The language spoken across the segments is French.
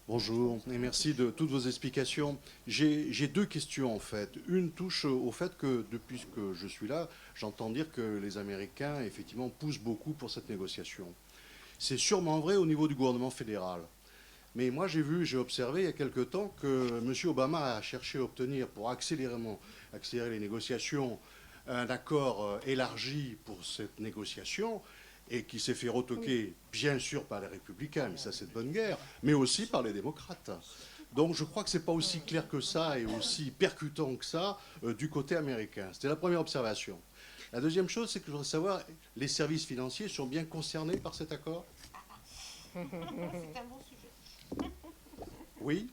Bonjour et merci de toutes vos explications. J'ai deux questions en fait. Une touche au fait que depuis que je suis là, j'entends dire que les Américains effectivement poussent beaucoup pour cette négociation. C'est sûrement vrai au niveau du gouvernement fédéral. Mais moi j'ai observé il y a quelque temps que M. Obama a cherché à obtenir pour accélérer les négociations un accord élargi pour cette négociation et qui s'est fait retoquer, bien sûr, par les républicains, mais ça c'est de bonne guerre, mais aussi par les démocrates. Donc je crois que ce n'est pas aussi clair que ça et aussi percutant que ça du côté américain. C'était la première observation. La deuxième chose, c'est que je voudrais savoir, les services financiers sont bien concernés par cet accord? C'est un bon sujet. Oui?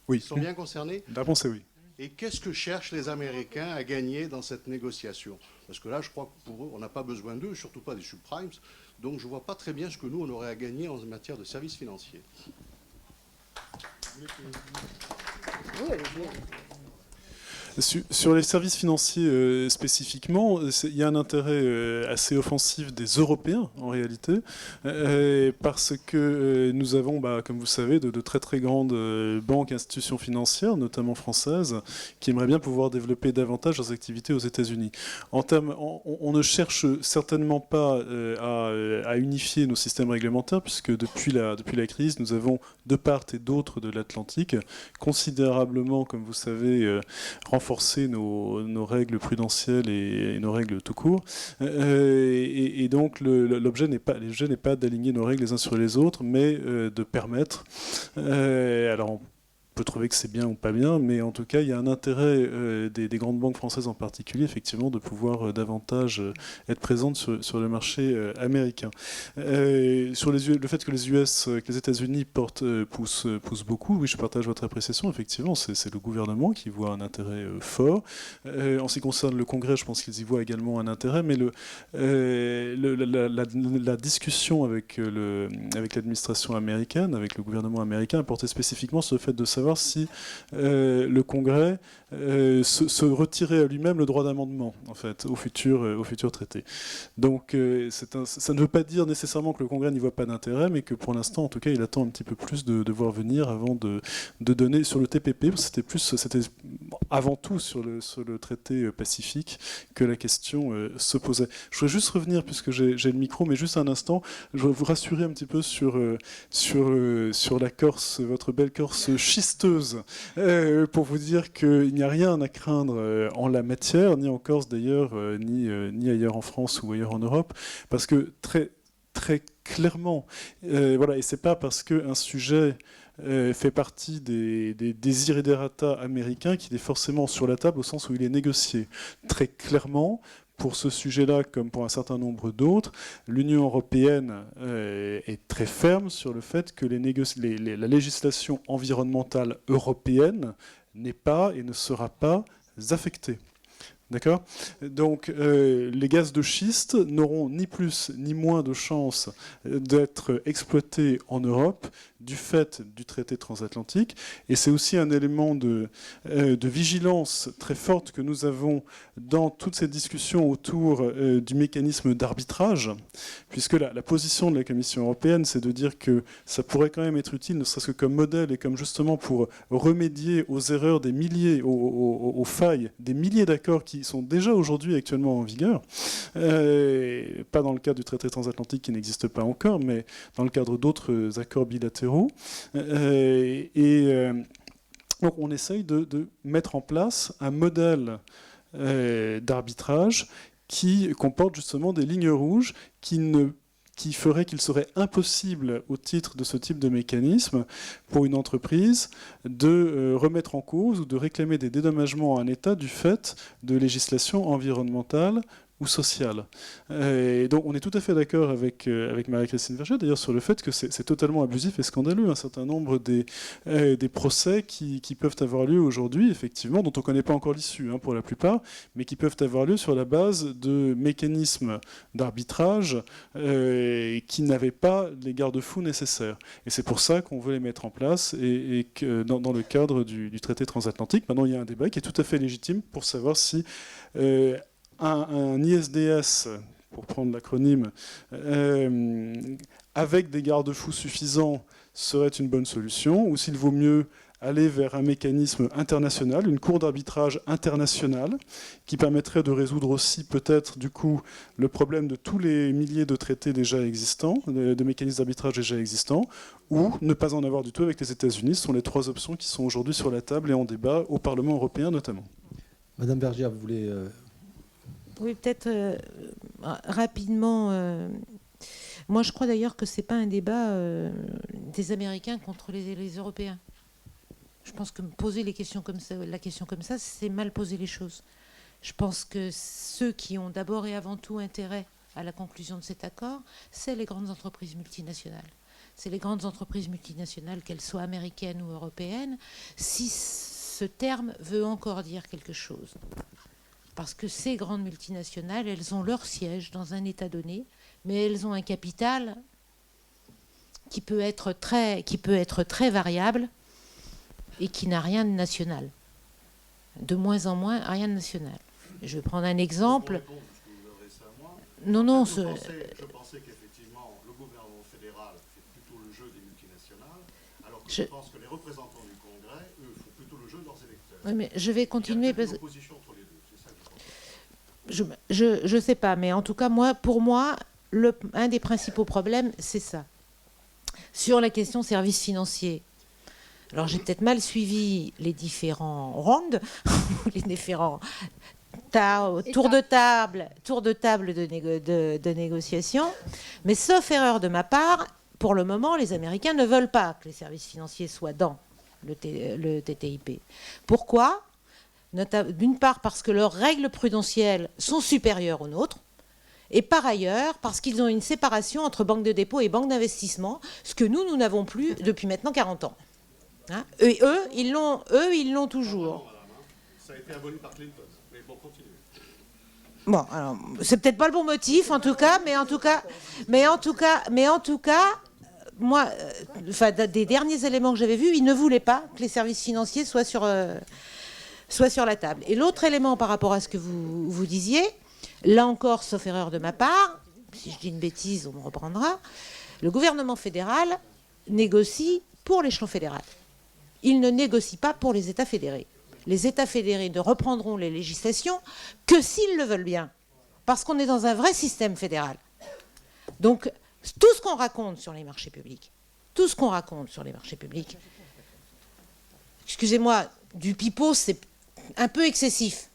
Oui, Ils sont bien concernés? la réponse est oui. Et qu'est-ce que cherchent les Américains à gagner dans cette négociation? Parce que là, je crois que pour eux, on n'a pas besoin d'eux, surtout pas des subprimes. Donc je ne vois pas très bien ce que nous, on aurait à gagner en matière de services financiers. Sur les services financiers spécifiquement, il y a un intérêt assez offensif des Européens en réalité, parce que nous avons, comme vous savez, de très très grandes banques et institutions financières, notamment françaises, qui aimeraient bien pouvoir développer davantage leurs activités aux États-Unis. On ne cherche certainement pas à unifier nos systèmes réglementaires, puisque depuis la crise, nous avons de part et d'autre de l'Atlantique considérablement, comme vous savez, renforcer nos règles prudentielles et nos règles tout court. Et donc l'objet n'est pas d'aligner nos règles les uns sur les autres, mais de permettre. Alors on peut trouver que c'est bien ou pas bien, mais en tout cas, il y a un intérêt des grandes banques françaises en particulier, effectivement, de pouvoir davantage être présentes sur le marché américain. Sur le fait que les États-Unis poussent beaucoup, oui, je partage votre appréciation, effectivement, c'est le gouvernement qui voit un intérêt fort. En ce qui concerne le Congrès, je pense qu'ils y voient également un intérêt, mais la discussion avec l'administration américaine, avec le gouvernement américain, portait spécifiquement sur le fait de savoir si le Congrès se retirait à lui-même le droit d'amendement, en fait, au futur traité. Donc, ça ne veut pas dire nécessairement que le Congrès n'y voit pas d'intérêt, mais que pour l'instant, en tout cas, il attend un petit peu plus de voir venir avant de donner sur le TPP. C'était avant tout sur le traité pacifique que la question se posait. Je voudrais juste revenir, puisque j'ai le micro, mais juste un instant, je voudrais vous rassurer un petit peu sur la Corse, votre belle Corse schisteuse, pour vous dire qu'il n'y a rien à craindre en la matière, ni en Corse d'ailleurs, ni ailleurs en France ou ailleurs en Europe, parce que très, très clairement, voilà, et c'est pas parce qu'un sujet fait partie des desiderata américains qu'il est forcément sur la table au sens où il est négocié. Très clairement, pour ce sujet-là, comme pour un certain nombre d'autres, l'Union européenne est très ferme sur le fait que la législation environnementale européenne n'est pas et ne sera pas affectée. D'accord ? Donc, les gaz de schiste n'auront ni plus ni moins de chances d'être exploités en Europe du fait du traité transatlantique. Et c'est aussi un élément de vigilance très forte que nous avons dans toutes ces discussions autour du mécanisme d'arbitrage, puisque la position de la Commission européenne, c'est de dire que ça pourrait quand même être utile, ne serait-ce que comme modèle et comme justement pour remédier aux erreurs des milliers, aux failles des milliers d'accords qui sont déjà aujourd'hui actuellement en vigueur, pas dans le cadre du traité transatlantique qui n'existe pas encore, mais dans le cadre d'autres accords bilatéraux. Donc on essaye de mettre en place un modèle d'arbitrage qui comporte justement des lignes rouges qui ferait qu'il serait impossible, au titre de ce type de mécanisme, pour une entreprise de remettre en cause ou de réclamer des dédommagements à un État du fait de législation environnementale ou sociale. Et donc on est tout à fait d'accord avec Marie-Christine Verger, d'ailleurs, sur le fait que c'est totalement abusif et scandaleux, un certain nombre des procès qui peuvent avoir lieu aujourd'hui, effectivement, dont on ne connaît pas encore l'issue pour la plupart, mais qui peuvent avoir lieu sur la base de mécanismes d'arbitrage qui n'avaient pas les garde-fous nécessaires. Et c'est pour ça qu'on veut les mettre en place et que dans le cadre du traité transatlantique, maintenant il y a un débat qui est tout à fait légitime pour savoir si un ISDS, pour prendre l'acronyme, avec des garde-fous suffisants serait une bonne solution, ou s'il vaut mieux aller vers un mécanisme international, une cour d'arbitrage internationale, qui permettrait de résoudre aussi peut-être du coup le problème de tous les milliers de traités déjà existants, de mécanismes d'arbitrage déjà existants, ou ne pas en avoir du tout avec les États-Unis. Ce sont les 3 options qui sont aujourd'hui sur la table et en débat au Parlement européen notamment. Madame Bergière, vous voulez... Oui, peut-être rapidement. Moi, je crois d'ailleurs que ce n'est pas un débat des Américains contre les Européens. Je pense que poser la question comme ça, c'est mal poser les choses. Je pense que ceux qui ont d'abord et avant tout intérêt à la conclusion de cet accord, c'est les grandes entreprises multinationales. C'est les grandes entreprises multinationales, qu'elles soient américaines ou européennes, si ce terme veut encore dire quelque chose. Parce que ces grandes multinationales, elles ont leur siège dans un État donné, mais elles ont un capital qui peut être très variable et qui n'a rien de national. De moins en moins, rien de national. Je vais prendre un exemple. Non, je pensais qu'effectivement, le gouvernement fédéral fait plutôt le jeu des multinationales, alors que je pense que les représentants du Congrès, eux, font plutôt le jeu de leurs électeurs. Oui, mais je vais continuer parce que... entre les deux, c'est ça que je pense. Je ne sais pas, mais en tout cas, pour moi, un des principaux problèmes, c'est ça. Sur la question services financiers. Alors, j'ai peut-être mal suivi les différents rounds, les différents tours de table de négociation, mais sauf erreur de ma part, pour le moment, les Américains ne veulent pas que les services financiers soient dans le TTIP. Pourquoi ? D'une part, parce que leurs règles prudentielles sont supérieures aux nôtres, et par ailleurs, parce qu'ils ont une séparation entre banque de dépôt et banque d'investissement, ce que nous n'avons plus depuis maintenant 40 ans. Hein, et eux, ils l'ont toujours. Ça a été aboli par Clinton, mais bon, continuez. Bon, alors, c'est peut-être pas le bon motif, en tout cas, mais en tout cas, moi, des derniers éléments que j'avais vus, ils ne voulaient pas que les services financiers soient sur la table. Et l'autre élément par rapport à ce que vous disiez, là encore, sauf erreur de ma part, si je dis une bêtise, on me reprendra, le gouvernement fédéral négocie pour l'échelon fédéral. Il ne négocie pas pour les États fédérés. Les États fédérés ne reprendront les législations que s'ils le veulent bien, parce qu'on est dans un vrai système fédéral. Donc, tout ce qu'on raconte sur les marchés publics, excusez-moi, du pipeau, c'est un peu excessif,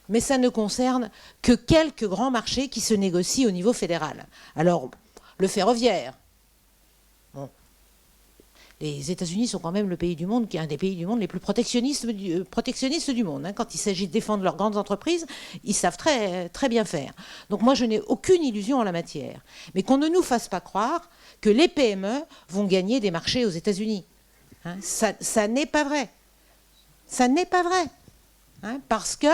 mais ça ne concerne que quelques grands marchés qui se négocient au niveau fédéral. Alors, le ferroviaire, bon, les États-Unis sont quand même le pays du monde qui est un des pays du monde les plus protectionnistes du monde. Hein. Quand il s'agit de défendre leurs grandes entreprises, ils savent très, très bien faire. Donc moi, je n'ai aucune illusion en la matière. Mais qu'on ne nous fasse pas croire que les PME vont gagner des marchés aux États-Unis. Hein. Ça n'est pas vrai. Ça n'est pas vrai. Hein, parce que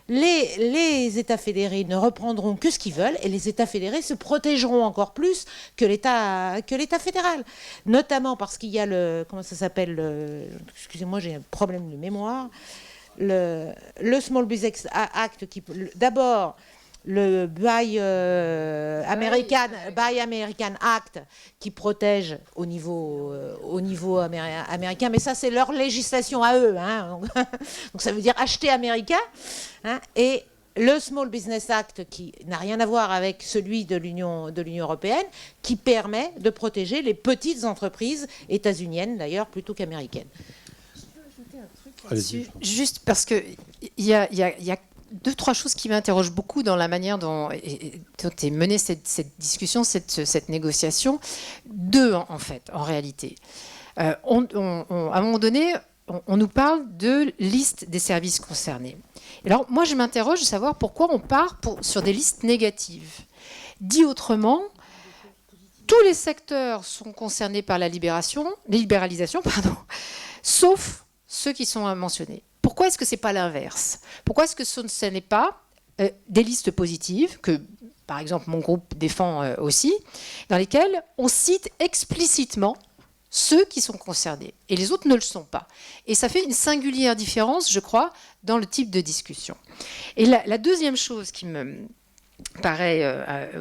les États fédérés ne reprendront que ce qu'ils veulent et les États fédérés se protégeront encore plus que l'État fédéral. Notamment parce qu'il y a comment ça s'appelle, excusez-moi, j'ai un problème de mémoire, le Small Business Act qui, d'abord, le Buy American Act qui protège au niveau américain, mais ça c'est leur législation à eux, hein. Donc ça veut dire acheter américain, hein. Et le Small Business Act qui n'a rien à voir avec celui de l'Union européenne, qui permet de protéger les petites entreprises états-uniennes d'ailleurs plutôt qu'américaines. Je peux ajouter un truc là-dessus, juste parce que il y a 2-3 choses qui m'interrogent beaucoup dans la manière dont est menée cette discussion, cette négociation. 2, en fait, en réalité. À un moment donné, on nous parle de liste des services concernés. Alors, moi, je m'interroge de savoir pourquoi on part sur des listes négatives. Dit autrement, tous les secteurs sont concernés par la libéralisation, sauf ceux qui sont mentionnés. Pourquoi est-ce que ce n'est pas l'inverse ? Pourquoi est-ce que ce n'est pas des listes positives, que par exemple mon groupe défend aussi, dans lesquelles on cite explicitement ceux qui sont concernés et les autres ne le sont pas. Et ça fait une singulière différence, je crois, dans le type de discussion. Et la deuxième chose qui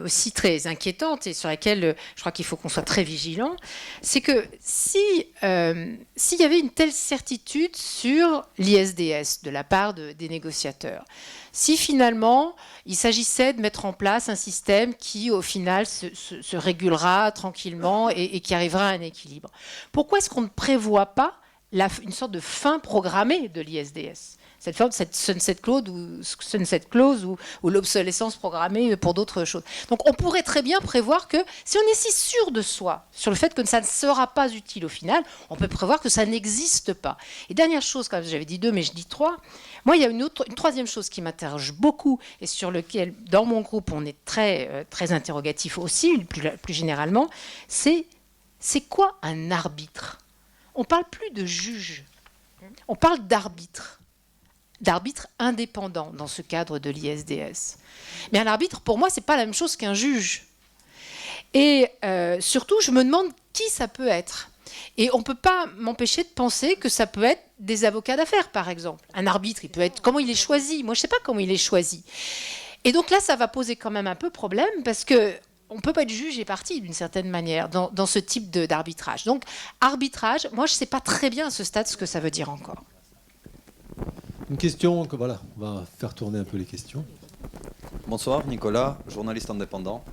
aussi très inquiétante et sur laquelle je crois qu'il faut qu'on soit très vigilant, c'est que s'il y avait une telle certitude sur l'ISDS de la part des négociateurs, si finalement il s'agissait de mettre en place un système qui au final se régulera tranquillement et qui arrivera à un équilibre, pourquoi est-ce qu'on ne prévoit pas une sorte de fin programmée de l'ISDS ? Cette sunset clause ou l'obsolescence programmée pour d'autres choses. Donc on pourrait très bien prévoir que si on est si sûr de soi sur le fait que ça ne sera pas utile au final, on peut prévoir que ça n'existe pas. Et dernière chose, quand j'avais dit 2 mais je dis 3, moi il y a une troisième chose qui m'interroge beaucoup et sur lequel dans mon groupe on est très, très interrogatif aussi, plus généralement, c'est quoi un arbitre ? On ne parle plus de juge, on parle d'arbitre indépendant dans ce cadre de l'ISDS. Mais un arbitre, pour moi, ce n'est pas la même chose qu'un juge. Et surtout, je me demande qui ça peut être. Et on ne peut pas m'empêcher de penser que ça peut être des avocats d'affaires, par exemple. Un arbitre, il peut être... Comment il est choisi ? Moi, je ne sais pas comment il est choisi. Et donc là, ça va poser quand même un peu problème, parce que on ne peut pas être juge et partie, d'une certaine manière, dans ce type d'arbitrage. Donc, arbitrage, moi, je ne sais pas très bien à ce stade ce que ça veut dire encore. Une question, voilà, on va faire tourner un peu les questions. Bonsoir, Nicolas, journaliste indépendant.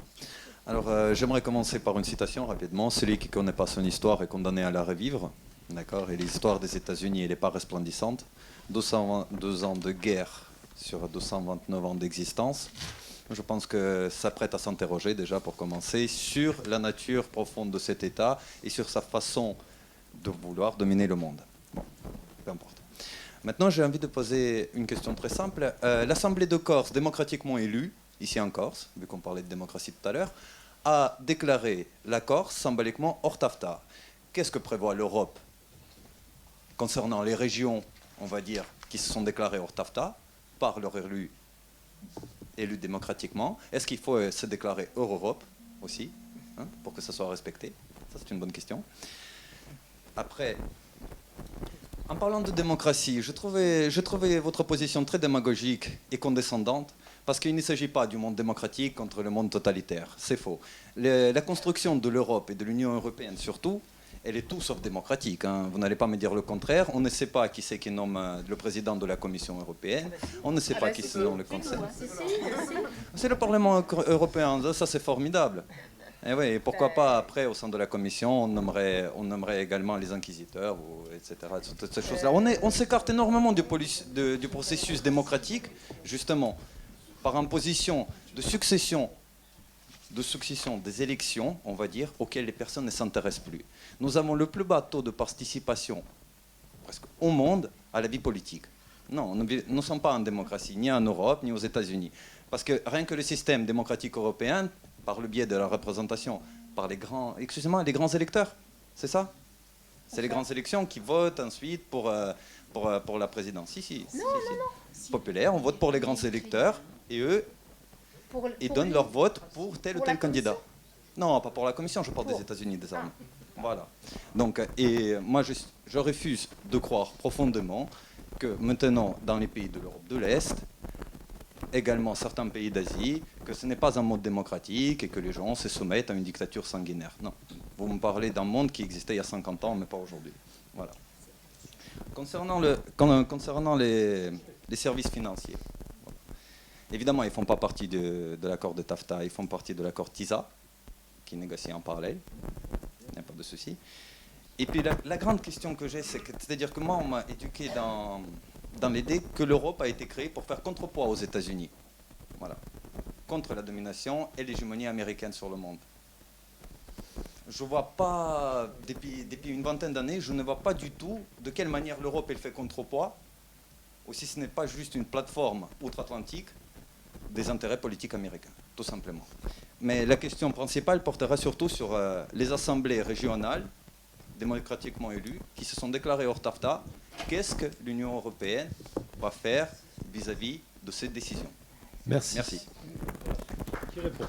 Alors, j'aimerais commencer par une citation rapidement. Celui qui ne connaît pas son histoire est condamné à la revivre. D'accord ? Et l'histoire des États-Unis, elle n'est pas resplendissante. 222 ans de guerre sur 229 ans d'existence. Je pense que ça prête à s'interroger déjà pour commencer sur la nature profonde de cet État et sur sa façon de vouloir dominer le monde. Bon, peu importe. Maintenant, j'ai envie de poser une question très simple. L'Assemblée de Corse, démocratiquement élue, ici en Corse, vu qu'on parlait de démocratie tout à l'heure, a déclaré la Corse symboliquement hors TAFTA. Qu'est-ce que prévoit l'Europe concernant les régions, on va dire, qui se sont déclarées hors TAFTA par leurs élus démocratiquement? Est-ce qu'il faut se déclarer hors Europe aussi, hein, pour que ça soit respecté? Ça, c'est une bonne question. Après... En parlant de démocratie, je trouvais votre position très démagogique et condescendante parce qu'il ne s'agit pas du monde démocratique contre le monde totalitaire. C'est faux. La construction de l'Europe et de l'Union européenne surtout, elle est tout sauf démocratique. Hein. Vous n'allez pas me dire le contraire. On ne sait pas qui c'est qui nomme le président de la Commission européenne. On ne sait pas qui se nomme le Conseil. C'est le Parlement européen. Ça, c'est formidable. Et oui, et pourquoi pas après, au sein de la commission, on nommerait également les inquisiteurs, etc. Toutes ces choses-là. On s'écarte énormément du processus démocratique, justement, par imposition de succession des élections, on va dire, auxquelles les personnes ne s'intéressent plus. Nous avons le plus bas taux de participation, presque au monde, à la vie politique. Non, nous ne sommes pas en démocratie, ni en Europe, ni aux États-Unis. Parce que rien que le système démocratique européen, par le biais de la représentation par les grands électeurs, c'est ça? C'est les grandes élections qui votent ensuite pour la présidence. Si. Populaire, on vote pour les grands électeurs et eux, ils donnent leur vote pour tel ou tel candidat. Non, pas pour la commission, je parle des États-Unis désormais. Voilà. Donc, et moi, je refuse de croire profondément que maintenant, dans les pays de l'Europe de l'Est, également certains pays d'Asie, que ce n'est pas un monde démocratique et que les gens se soumettent à une dictature sanguinaire. Non. Vous me parlez d'un monde qui existait il y a 50 ans, mais pas aujourd'hui. Voilà. Concernant les services financiers, évidemment, ils ne font pas partie de l'accord de TAFTA, ils font partie de l'accord TISA, qui négocie en parallèle. Il n'y a pas de souci. Et puis la grande question que j'ai, c'est-à-dire que moi, on m'a éduqué dans l'idée que l'Europe a été créée pour faire contrepoids aux États-Unis. Voilà. Contre la domination et l'hégémonie américaine sur le monde. Je ne vois pas, depuis une vingtaine d'années, je ne vois pas du tout de quelle manière l'Europe elle fait contrepoids, ou si ce n'est pas juste une plateforme outre-Atlantique des intérêts politiques américains, tout simplement. Mais la question principale portera surtout sur les assemblées régionales, démocratiquement élues, qui se sont déclarées hors TAFTA. Qu'est-ce que l'Union européenne va faire vis-à-vis de cette décision? Merci. Qui répond?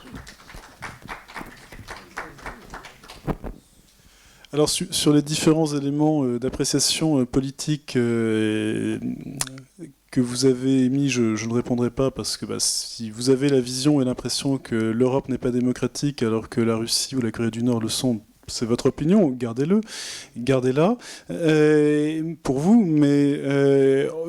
Alors sur les différents éléments d'appréciation politique que vous avez émis, je ne répondrai pas parce que si vous avez la vision et l'impression que l'Europe n'est pas démocratique alors que la Russie ou la Corée du Nord le sont, c'est votre opinion, gardez-la pour vous, mais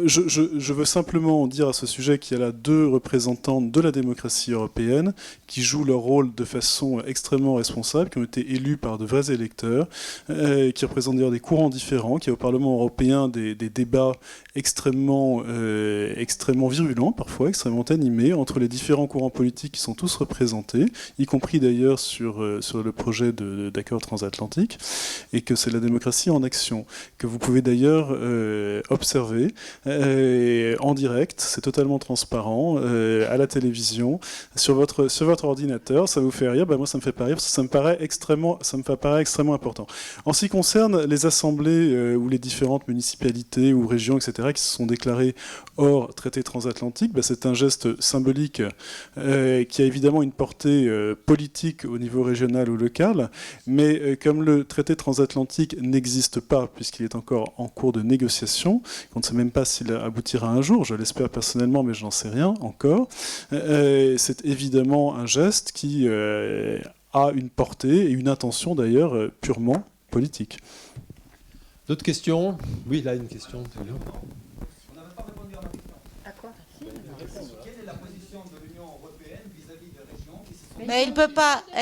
je veux simplement dire à ce sujet qu'il y a là 2 représentants de la démocratie européenne qui jouent leur rôle de façon extrêmement responsable, qui ont été élus par de vrais électeurs, qui représentent d'ailleurs des courants différents, qui a au Parlement européen des débats extrêmement virulents, parfois extrêmement animés, entre les différents courants politiques qui sont tous représentés, y compris d'ailleurs sur le projet d'accord transatlantique, et que c'est la démocratie en action, que vous pouvez d'ailleurs observer en direct, c'est totalement transparent, à la télévision, sur votre ordinateur. Ça vous fait rire, moi ça me fait pas rire, parce que ça me paraît extrêmement important. En ce qui concerne les assemblées ou les différentes municipalités ou régions, etc., qui se sont déclarées hors traité transatlantique, c'est un geste symbolique qui a évidemment une portée politique au niveau régional ou local, mais comme le traité transatlantique n'existe pas, puisqu'il est encore en cours de négociation, on ne sait même pas s'il aboutira un jour, je l'espère personnellement, mais je n'en sais rien encore, c'est évidemment un geste qui a une portée et une intention d'ailleurs purement politique. D'autres questions? Oui, là, une question. On n'avait pas répondu à ma question. À quoi? Quelle est la position de l'Union européenne vis-à-vis des régions qui se sont... Mais elle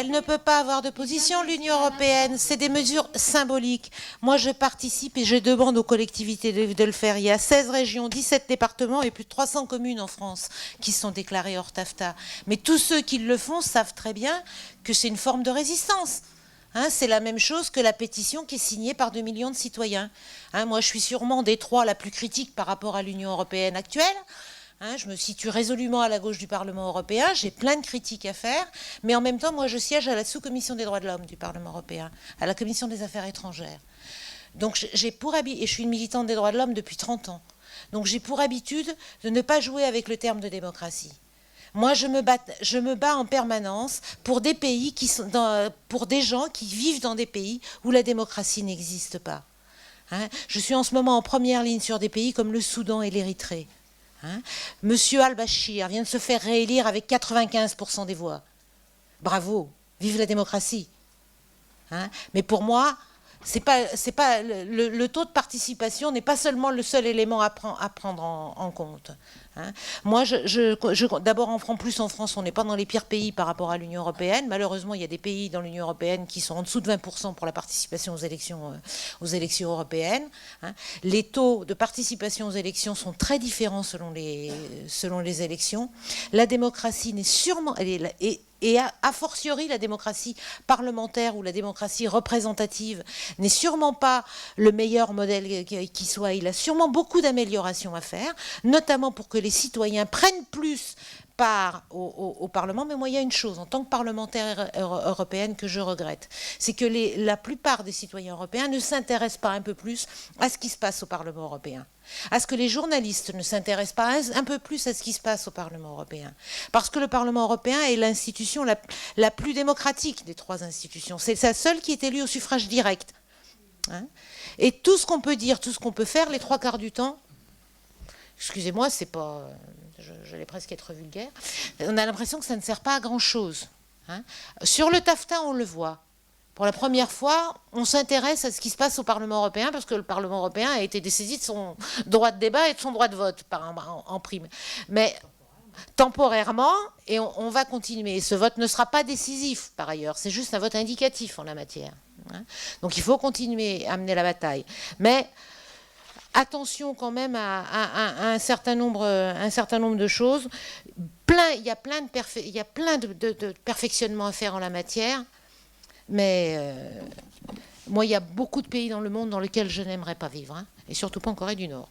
ne peut pas avoir de position, l'Union européenne. C'est des mesures symboliques. Moi, je participe et je demande aux collectivités de le faire. Il y a 16 régions, 17 départements et plus de 300 communes en France qui sont déclarées hors TAFTA. Mais tous ceux qui le font savent très bien que c'est une forme de résistance. C'est la même chose que la pétition qui est signée par 2 millions de citoyens. Moi, je suis sûrement des 3 la plus critique par rapport à l'Union européenne actuelle. Je me situe résolument à la gauche du Parlement européen, j'ai plein de critiques à faire, mais en même temps, moi, je siège à la sous-commission des droits de l'homme du Parlement européen, à la commission des affaires étrangères. Donc, j'ai pour habitude, et je suis une militante des droits de l'homme depuis 30 ans, donc j'ai pour habitude de ne pas jouer avec le terme de démocratie. Moi, je me bats en permanence pour des pays pour des gens qui vivent dans des pays où la démocratie n'existe pas. Je suis en ce moment en première ligne sur des pays comme le Soudan et l'Érythrée. Monsieur al-Bashir vient de se faire réélire avec 95% des voix. Bravo, vive la démocratie. Mais pour moi, le taux de participation n'est pas seulement le seul élément à prendre en compte. Moi, d'abord, en plus en France, on n'est pas dans les pires pays par rapport à l'Union européenne. Malheureusement, il y a des pays dans l'Union européenne qui sont en dessous de 20% pour la participation aux élections européennes. Les taux de participation aux élections sont très différents selon les élections. La démocratie n'est sûrement... Et a fortiori, la démocratie parlementaire ou la démocratie représentative n'est sûrement pas le meilleur modèle qui soit. Il a sûrement beaucoup d'améliorations à faire, notamment pour que les citoyens prennent plus part au Parlement. Mais moi, il y a une chose, en tant que parlementaire européenne, que je regrette. C'est que la plupart des citoyens européens ne s'intéressent pas un peu plus à ce qui se passe au Parlement européen. À ce que les journalistes ne s'intéressent pas un peu plus à ce qui se passe au Parlement européen. Parce que le Parlement européen est l'institution la plus démocratique des 3 institutions. C'est la seule qui est élue au suffrage direct. Et tout ce qu'on peut dire, tout ce qu'on peut faire, les 3/4 du temps, excusez-moi, c'est pas... J'allais presque être vulgaire. On a l'impression que ça ne sert pas à grand-chose. Sur le TAFTA, on le voit. Pour la première fois, on s'intéresse à ce qui se passe au Parlement européen parce que le Parlement européen a été dessaisi de son droit de débat et de son droit de vote en prime. Mais temporairement, et on va continuer. Et ce vote ne sera pas décisif, par ailleurs. C'est juste un vote indicatif en la matière. Donc il faut continuer à mener la bataille. Mais attention quand même à un certain nombre de choses. Il y a plein de perfectionnements à faire en la matière. Mais moi, il y a beaucoup de pays dans le monde dans lesquels je n'aimerais pas vivre, et surtout pas en Corée du Nord.